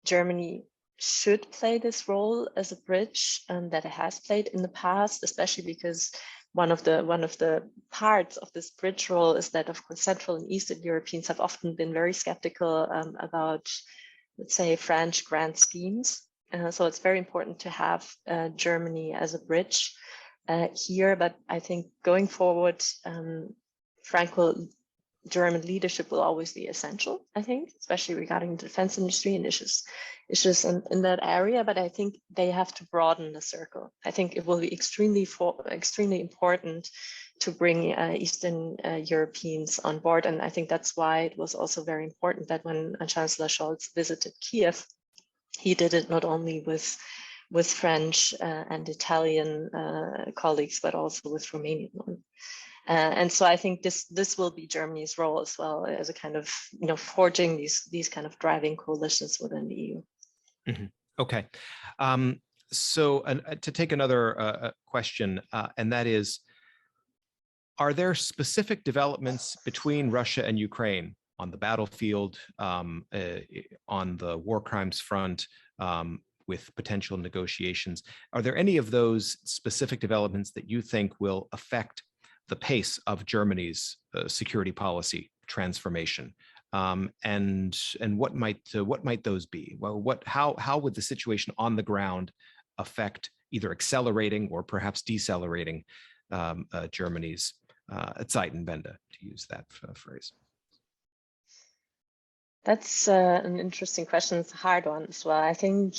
Germany should play this role as a bridge that it has played in the past, especially because one of the parts of this bridge role is that, of course, Central and Eastern Europeans have often been very skeptical about, let's say, French grand schemes. So it's very important to have Germany as a bridge here. But I think going forward, Franco-German leadership will always be essential, I think, especially regarding the defense industry and issues in that area. But I think they have to broaden the circle. I think it will be extremely important to bring Eastern Europeans on board. And I think that's why it was also very important that when Chancellor Scholz visited Kiev, he did it not only with French and Italian colleagues, but also with Romanian ones. And so I think this will be Germany's role as well, as a kind of, you know, forging these kind of driving coalitions within the EU. Mm-hmm. Okay. So to take another question, and that is, are there specific developments between Russia and Ukraine on the battlefield, on the war crimes front, with potential negotiations? Are there any of those specific developments that you think will affect the pace of Germany's security policy transformation? And what might those be? Well, how would the situation on the ground affect either accelerating or perhaps decelerating Germany's Zeitenwende, to use that phrase? That's an interesting question. It's a hard one as well. I think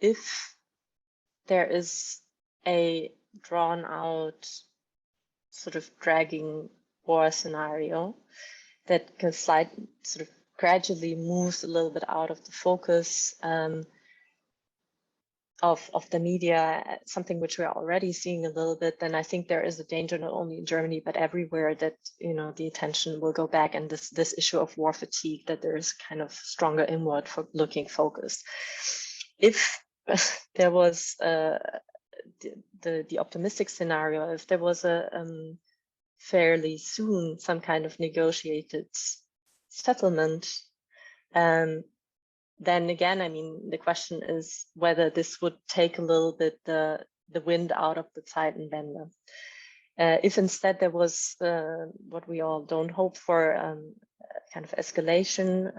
if there is a drawn out sort of dragging war scenario that can sort of gradually moves a little bit out of the focus of the media, something which we're already seeing a little bit, then I think there is a danger not only in Germany but everywhere that, you know, the attention will go back, and this issue of war fatigue, that there is kind of stronger inward looking focus. If there was the optimistic scenario, if there was a fairly soon some kind of negotiated settlement, then again, I mean, the question is whether this would take a little bit the wind out of the Zeitenwende. If instead there was what we all don't hope for, kind of escalation,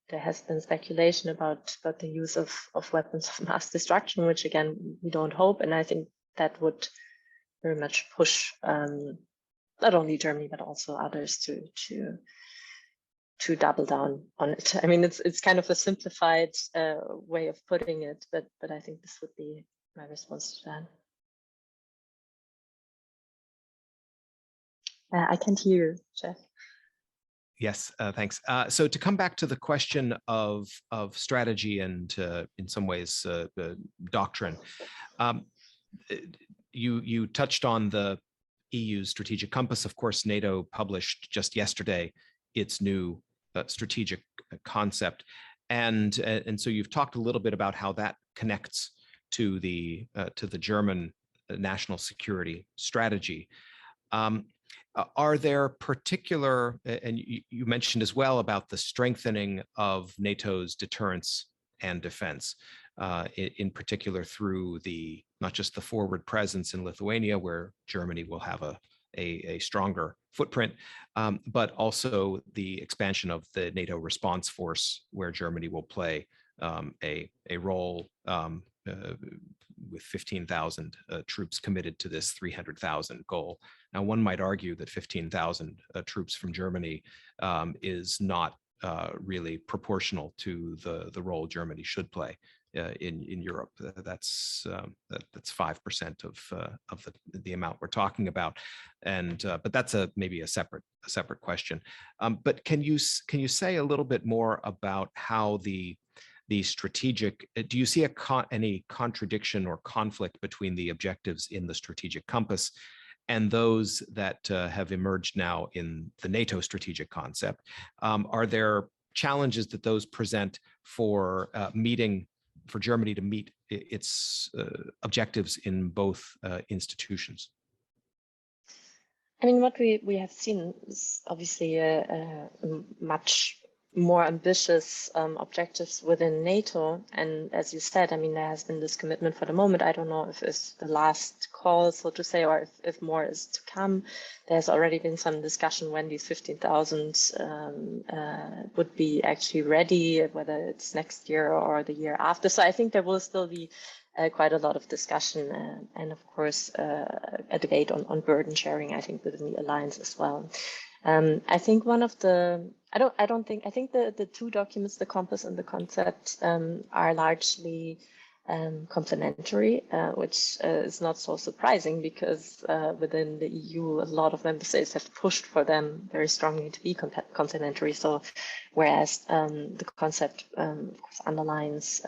there has been speculation about the use of weapons of mass destruction, which again, we don't hope. And I think that would very much push not only Germany, but also others to double down on it. I mean, it's kind of a simplified way of putting it, but I think this would be my response to that. I can't hear you, Jeff. Yes, thanks. So to come back to the question of strategy and in some ways doctrine, you touched on the EU's strategic compass. Of course, NATO published just yesterday its new strategic concept, and so you've talked a little bit about how that connects to the German national security strategy. Are there particular, and you mentioned as well about the strengthening of NATO's deterrence and defense, in particular through not just the forward presence in Lithuania, where Germany will have a stronger footprint, but also the expansion of the NATO response force, where Germany will play a role with 15,000 troops committed to this 300,000 goal Now, one might argue that 15,000 troops from Germany is not really proportional to the role Germany should play in Europe. That's 5% of the amount we're talking about, and but that's maybe a separate question. But can you say a little bit more about how the strategic, do you see any contradiction or conflict between the objectives in the strategic compass and those that have emerged now in the NATO strategic concept? Are there challenges that those present for for Germany to meet its objectives in both institutions? I mean, what we have seen is obviously a much more ambitious objectives within NATO. And as you said, I mean, there has been this commitment for the moment. I don't know if it's the last call, so to say, or if more is to come. There's already been some discussion when these 15,000 would be actually ready, whether it's next year or the year after. So I think there will still be quite a lot of discussion and of course a debate on burden sharing, I think, within the alliance as well. I think one of the, I think the two documents, the compass and the concept, are largely complementary, which is not so surprising because within the EU, a lot of member states have pushed for them very strongly to be complementary. So whereas the concept of course underlines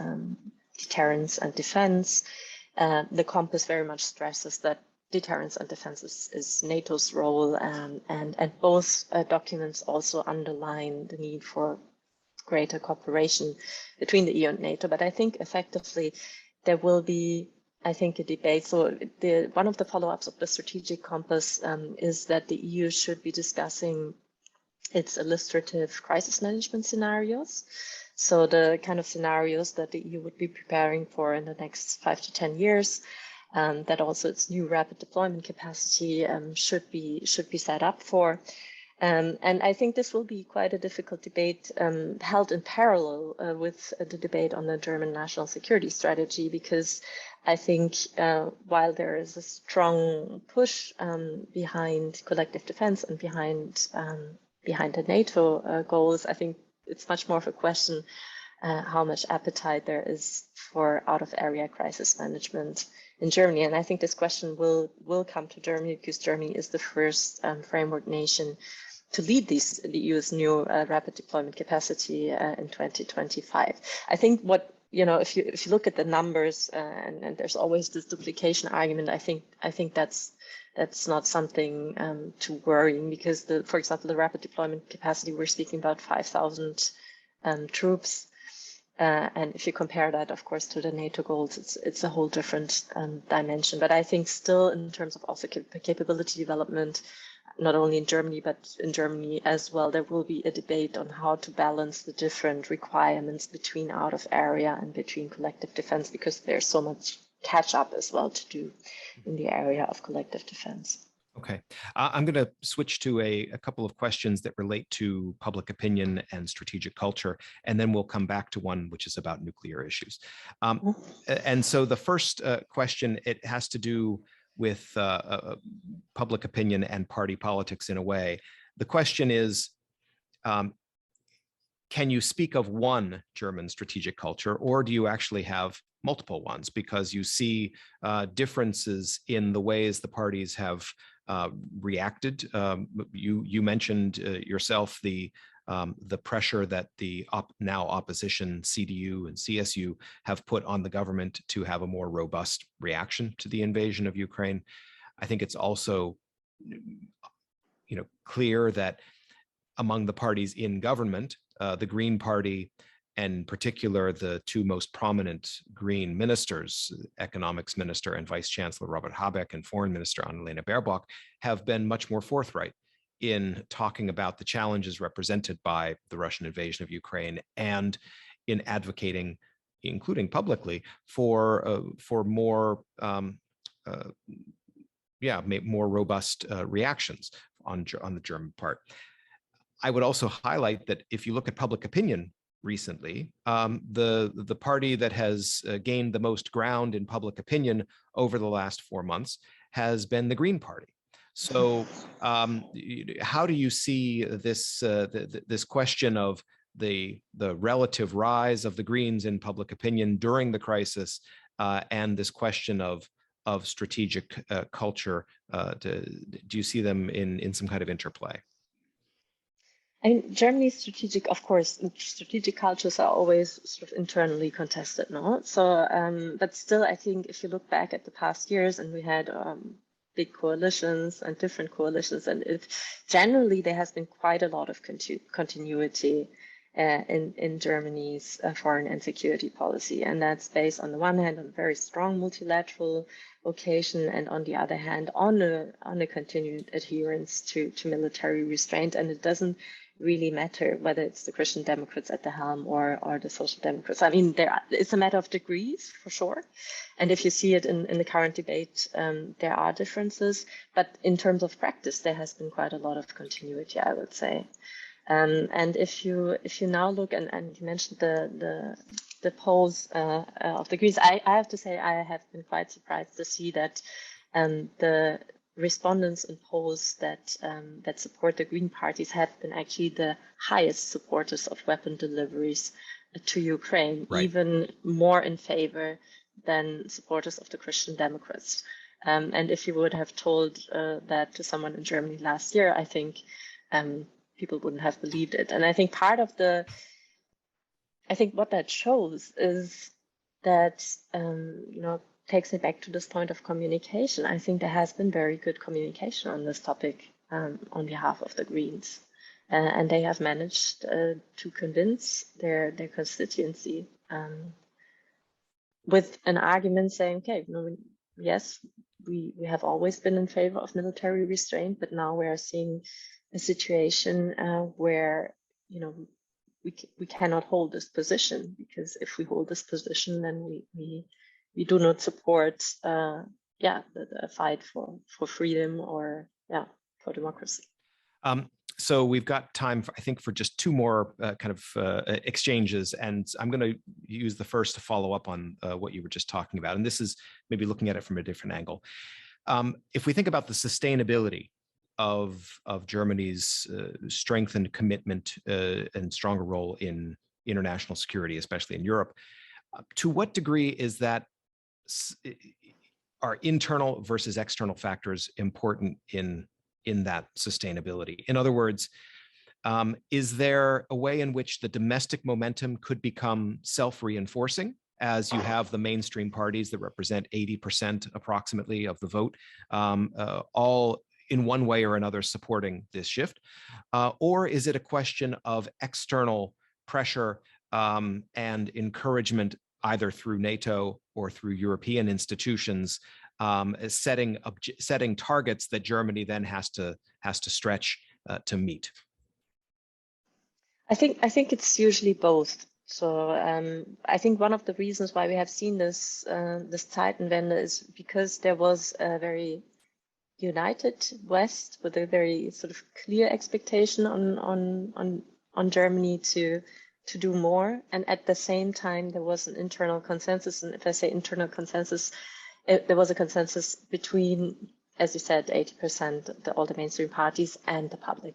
deterrence and defense, the compass very much stresses that deterrence and defense is NATO's role, and both documents also underline the need for greater cooperation between the EU and NATO. But I think effectively there will be, I think, a debate. So one of the follow-ups of the strategic compass is that the EU should be discussing its illustrative crisis management scenarios. So the kind of scenarios that the EU would be preparing for in the next 5 to 10 years, that also its new rapid deployment capacity should be set up for. And I think this will be quite a difficult debate held in parallel with the debate on the German national security strategy, because I think while there is a strong push behind collective defense and behind the NATO goals, I think it's much more of a question how much appetite there is for out-of-area crisis management in Germany. And I think this question will come to Germany because Germany is the first framework nation to lead the EU's new rapid deployment capacity in 2025. I think if you look at the numbers and there's always this duplication argument, I think that's not something to worry, because for example, the rapid deployment capacity, we're speaking about 5,000 troops. And if you compare that, of course, to the NATO goals, it's a whole different dimension. But I think still in terms of also capability development, not only in Germany, but in Germany as well, there will be a debate on how to balance the different requirements between out of area and between collective defense, because there's so much catch up as well to do in the area of collective defense. Okay, I'm going to switch to a couple of questions that relate to public opinion and strategic culture, and then we'll come back to one which is about nuclear issues. And so the first question, it has to do with public opinion and party politics in a way. The question is, can you speak of one German strategic culture, or do you actually have multiple ones? Because you see differences in the ways the parties have reacted. You mentioned yourself the pressure that the now opposition CDU and CSU have put on the government to have a more robust reaction to the invasion of Ukraine. I think it's also, clear that among the parties in government, the Green Party, and in particular the two most prominent Green ministers, Economics Minister and Vice Chancellor Robert Habeck and Foreign Minister Annalena Baerbock, have been much more forthright in talking about the challenges represented by the Russian invasion of Ukraine and in advocating, including publicly, for more more robust reactions on the German part. I would also highlight that if you look at public opinion recently, the party that has gained the most ground in public opinion over the last 4 months has been the Green Party. So how do you see this this question of the relative rise of the Greens in public opinion during the crisis, and this question of strategic culture? Do you see them in some kind of interplay? And Germany's strategic, of course, strategic cultures are always sort of internally contested, no? So, but still, I think if you look back at the past years, and we had big coalitions and different coalitions, and generally there has been quite a lot of continuity in Germany's foreign and security policy, and that's based on the one hand on a very strong multilateral occasion, and on the other hand on a continued adherence to military restraint. And it doesn't really matter whether it's the Christian Democrats at the helm or the Social Democrats. I mean, it's a matter of degrees for sure. And if you see it in the current debate, there are differences. But in terms of practice, there has been quite a lot of continuity, I would say. And if you now look, and you mentioned the polls of the Greens, I have to say I have been quite surprised to see that the respondents in polls that support the Green parties have been actually the highest supporters of weapon deliveries to Ukraine, right, even more in favor than supporters of the Christian Democrats. And if you would have told that to someone in Germany last year, I think people wouldn't have believed it. And I think what that shows is that, takes me back to this point of communication. I think there has been very good communication on this topic on behalf of the Greens. And they have managed to convince their constituency with an argument saying, okay, yes, we have always been in favor of military restraint, but now we are seeing a situation where, we cannot hold this position, because if we hold this position, then we do not support the fight for freedom or for democracy. So we've got time, I think, for just two more exchanges, and I'm going to use the first to follow up on what you were just talking about, and this is maybe looking at it from a different angle. If we think about the sustainability of Germany's strengthened commitment and stronger role in international security, especially in Europe, to what degree is that are internal versus external factors important in that sustainability? In other words, is there a way in which the domestic momentum could become self-reinforcing, as you have the mainstream parties that represent 80% approximately of the vote, all in one way or another supporting this shift? Or is it a question of external pressure and encouragement, either through NATO or through European institutions, setting targets that Germany then has to stretch to meet? I think it's usually both. So I think one of the reasons why we have seen this Zeitenwende is because there was a very united West with a very sort of clear expectation on Germany to do more, and at the same time there was an internal consensus. And if I say internal consensus, there was a consensus between, as you said, 80%, all the mainstream parties and the public.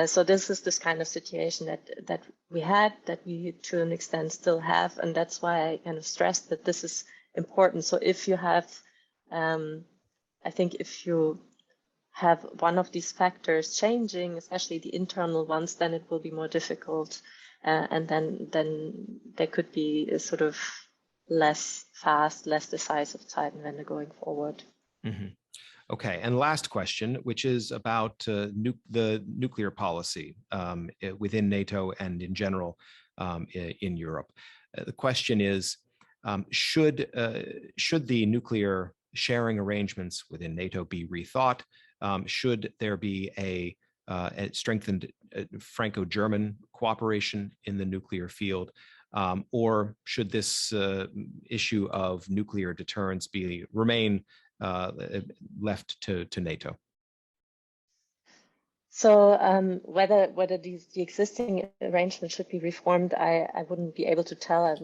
So this is this kind of situation that we had, that we to an extent still have, and that's why I kind of stressed that this is important. So if you have, I think if you have one of these factors changing, especially the internal ones, then it will be more difficult, and then there could be a sort of less fast, less decisive Zeitenwende going forward. Mm-hmm. Okay, and last question, which is about the nuclear policy within NATO and in general in Europe. The question is, should the nuclear sharing arrangements within NATO be rethought? Should there be a strengthened Franco-German cooperation in the nuclear field? Or should this issue of nuclear deterrence remain left to NATO? So whether the existing arrangement should be reformed, I wouldn't be able to tell.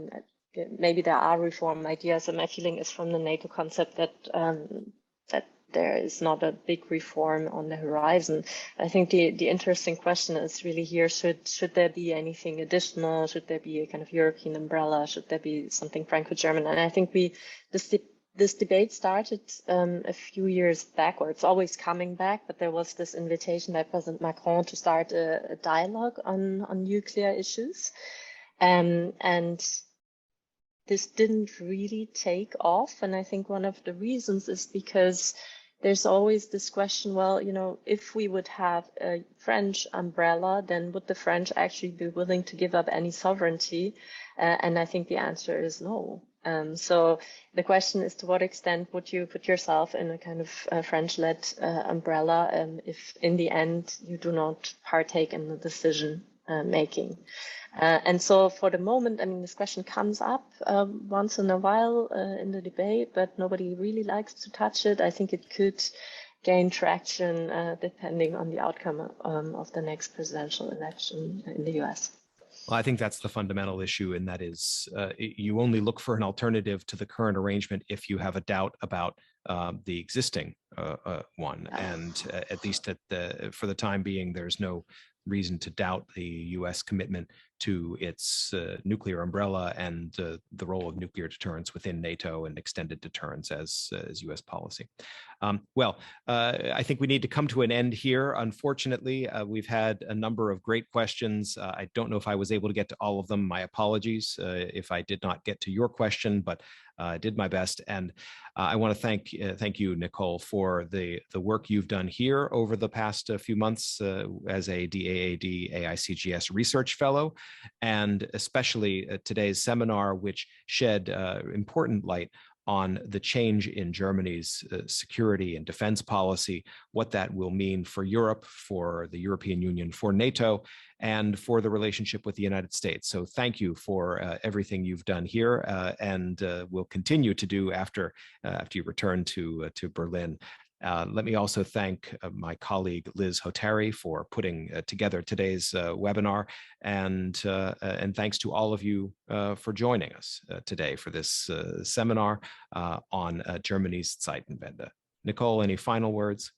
Maybe there are reform ideas, and my feeling is from the NATO concept that there is not a big reform on the horizon. I think the interesting question is really here, should there be anything additional? Should there be a kind of European umbrella? Should there be something Franco-German? And I think this debate started a few years backwards, always coming back, but there was this invitation by President Macron to start a dialogue on nuclear issues. And this didn't really take off. And I think one of the reasons is because there's always this question, well, you know, if we would have a French umbrella, then would the French actually be willing to give up any sovereignty? And I think the answer is no. So the question is, to what extent would you put yourself in a kind of French-led umbrella if in the end you do not partake in the decision making? And so for the moment, I mean, this question comes up once in a while in the debate, but nobody really likes to touch it. I think it could gain traction depending on the outcome of the next presidential election in the US. Well, I think that's the fundamental issue, and that is you only look for an alternative to the current arrangement if you have a doubt about the existing one. And at least for the time being, there's no reason to doubt the U.S. commitment to its nuclear umbrella and the role of nuclear deterrence within NATO and extended deterrence as U.S. policy. I think we need to come to an end here. Unfortunately, we've had a number of great questions. I don't know if I was able to get to all of them. My apologies if I did not get to your question, but I did my best. And I want to thank you, Nicole, for the work you've done here over the past few months as a DAAD AICGS Research Fellow, and especially today's seminar, which shed important light on the change in Germany's security and defense policy, what that will mean for Europe, for the European Union, for NATO, and for the relationship with the United States. So thank you for everything you've done here and will continue to do after you return to Berlin. Let me also thank my colleague Liz Hoteri for putting together today's webinar, and thanks to all of you for joining us today for this seminar on Germany's Zeitenwende. Nicole, any final words?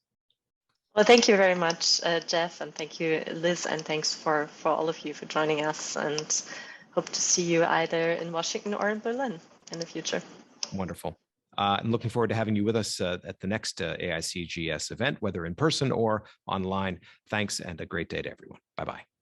Well, thank you very much, Jeff, and thank you, Liz, and thanks for all of you for joining us, and hope to see you either in Washington or in Berlin in the future. Wonderful. I'm looking forward to having you with us at the next AICGS event, whether in person or online. Thanks, and a great day to everyone. Bye-bye.